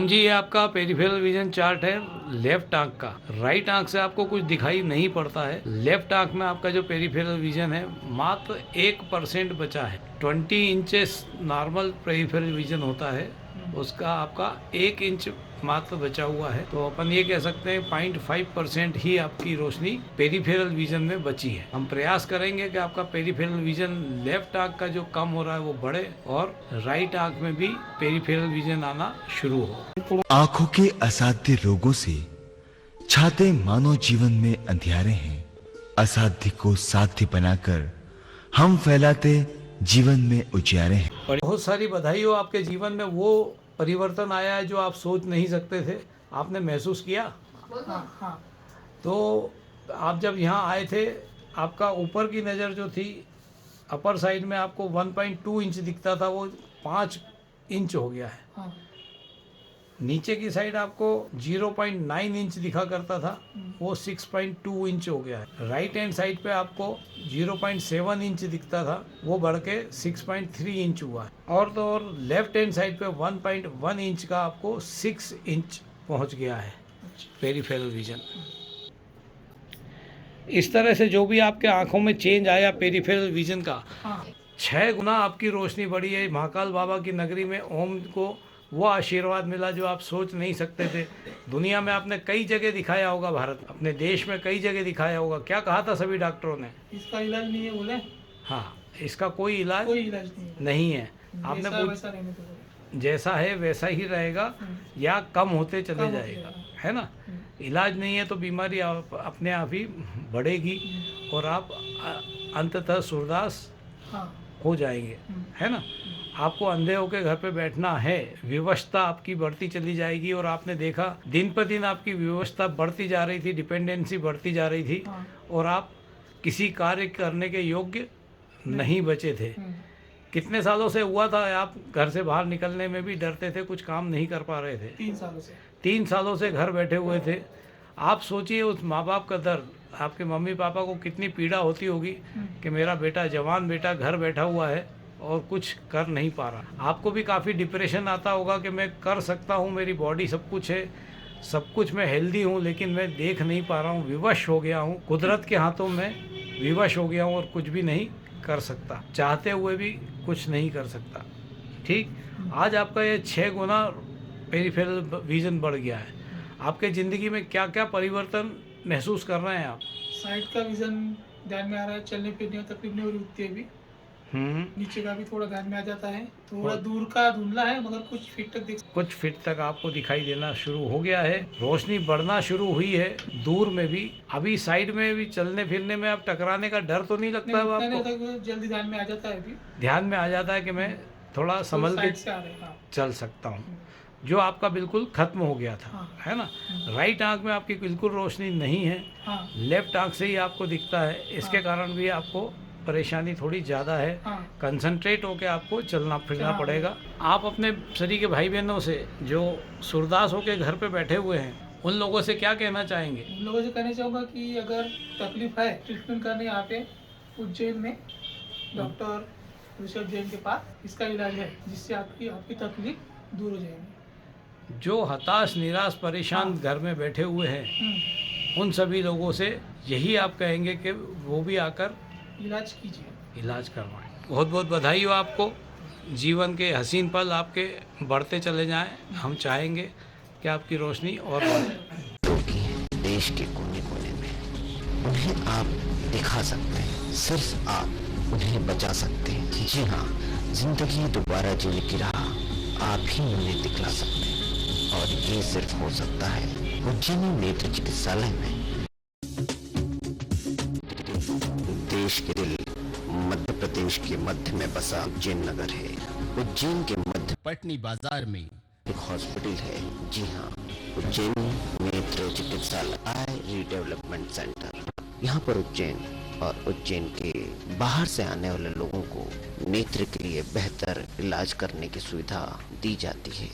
जी ये आपका peripheral vision chart है लेफ्ट आंख का। राइट आंख से आपको कुछ दिखाई नहीं पड़ता है। लेफ्ट आंख में आपका जो पेरिफेरल विजन है मात्र 1% बचा है। 20 इंचेस नॉर्मल पेरिफेरल विजन होता है, उसका आपका 1 इंच मात्र बचा हुआ है। तो अपन ये कह सकते हैं 0.5% ही आपकी रोशनी पेरिफेरल विजन में बची है। हम प्रयास करेंगे कि आपका पेरिफेरल विजन लेफ्ट आंख का जो कम हो रहा है वो बढ़े और राइट आंख में भी पेरिफेरल विजन आना शुरू हो। आंखों के असाध्य रोगों से छाते मानव जीवन में अंधियारे हैं। असाध्य को साध्य बनाकर हम फैलाते जीवन में उजियारे हैं। बहुत सारी बधाई हो, आपके जीवन में वो परिवर्तन आया है जो आप सोच नहीं सकते थे। आपने महसूस किया? हाँ। तो आप जब यहाँ आए थे, आपका ऊपर की नज़र जो थी अपर साइड में आपको 1.2 इंच दिखता था, वो 5 इंच हो गया है। हाँ। नीचे की साइड आपको 0.9 इंच दिखा करता था, वो 6.2 इंच हो गया है। राइट हैंड साइड पे आपको 0.7 इंच दिखता था, वो बढ़ के 6.3 इंच हुआ है। और तो और लेफ्ट हैंड साइड पे 1.1 इंच का आपको 6 इंच पहुंच गया है पेरिफेरल विजन। इस तरह से जो भी आपके आंखों में चेंज आया पेरिफेरल विजन का, 6 गुना आपकी रोशनी बढ़ी है। महाकाल बाबा की नगरी में ओम को वो आशीर्वाद मिला जो आप सोच नहीं सकते थे। दुनिया में आपने कई जगह दिखाया होगा, भारत अपने देश में कई जगह दिखाया होगा। क्या कहा था सभी डॉक्टरों ने? इसका इलाज नहीं है बोले। हाँ, इसका कोई इलाज नहीं है। आपने जैसा है वैसा ही रहेगा या कम होते चले जाएगा, है ना। इलाज नहीं है तो बीमारी अपने आप ही बढ़ेगी और आप अंततः सूरदास हो जाएंगे, है ना। आपको अंधे होकर घर पे बैठना है, विवशता आपकी बढ़ती चली जाएगी। और आपने देखा दिन पर दिन आपकी विवशता बढ़ती जा रही थी, डिपेंडेंसी बढ़ती जा रही थी और आप किसी कार्य करने के योग्य नहीं बचे थे। कितने सालों से हुआ था आप घर से बाहर निकलने में भी डरते थे, कुछ काम नहीं कर पा रहे थे? 3 सालों से घर बैठे हुए थे। आप सोचिए उस माँ बाप का दर्द, आपके मम्मी पापा को कितनी पीड़ा होती होगी कि मेरा बेटा, जवान बेटा घर बैठा हुआ है और कुछ कर नहीं पा रहा। आपको भी काफ़ी डिप्रेशन आता होगा कि मैं कर सकता हूँ, मेरी बॉडी सब कुछ है, सब कुछ मैं हेल्दी हूँ, लेकिन मैं देख नहीं पा रहा हूँ, विवश हो गया हूँ, कुदरत के हाथों में विवश हो गया हूँ और कुछ भी नहीं कर सकता, चाहते हुए भी कुछ नहीं कर सकता। ठीक, आज आपका ये 6 गुना पेरिफेरल विजन बढ़ गया है। आपके ज़िंदगी में क्या क्या परिवर्तन महसूस कर रहे हैं आप? साइड का विजन ध्यान में आ रहा है, चलने फिरने में तकलीफ नहीं हो रही उठती है अभी। नीचे का भी थोड़ा ध्यान में आ जाता है, थोड़ा दूर का धुंधला है मगर कुछ फीट तक आपको दिखाई देना शुरू हो गया है। रोशनी बढ़ना शुरू हुई है दूर में भी। अभी साइड में भी चलने फिरने में आप टकराने का डर तो नहीं लगता है आपको? जल्दी ध्यान में आ जाता है। अभी ध्यान में आ जाता है कि मैं थोड़ा संभल के चल सकता हूँ, जो आपका बिल्कुल खत्म हो गया था, है ना। राइट आंख में आपकी बिल्कुल रोशनी नहीं है, लेफ्ट आंख से ही आपको दिखता है। इसके कारण भी आपको परेशानी थोड़ी ज़्यादा है। कंसंट्रेट होकर आपको चलना फिरना पड़ेगा। आप अपने शरीर के भाई बहनों से जो सूरदास होकर घर पे बैठे हुए हैं, उन लोगों से क्या कहना चाहेंगे? उन लोगों से कहना चाहूँगा कि अगर तकलीफ है, ट्रीटमेंट करने यहाँ पे उज्जैन में डॉक्टर ऋषभ जैन के पास इसका इलाज है, जिससे आपकी तकलीफ दूर हो जाएगी। जो हताश, निराश, परेशान घर में बैठे हुए हैं, उन सभी लोगों से यही आप कहेंगे कि वो भी आकर इलाज कीजिए, इलाज करवाएं। बहुत बहुत बधाई हो आपको। जीवन के हसीन पल आपके बढ़ते चले जाएं। हम चाहेंगे कि आपकी रोशनी और बढ़े। देश के कोने कोने में उन्हें आप दिखा सकते हैं, सिर्फ आप उन्हें बचा सकते हैं। जी हाँ, जिंदगी दोबारा जीने की राह आप ही उन्हें दिखला सकते हैं और ये सिर्फ हो सकता है उज्जैनी नेत्र चिकित्सालय में। देश के दिल मध्य प्रदेश के मध्य में बसा उज्जैन नगर है। उज्जैन के मध्य पटनी बाजार में एक हॉस्पिटल है। जी हाँ, उज्जैनी नेत्र चिकित्सालय आई रीडेवलपमेंट सेंटर। यहाँ पर उज्जैन और उज्जैन के बाहर से आने वाले लोगों को नेत्र के लिए बेहतर इलाज करने की सुविधा दी जाती है।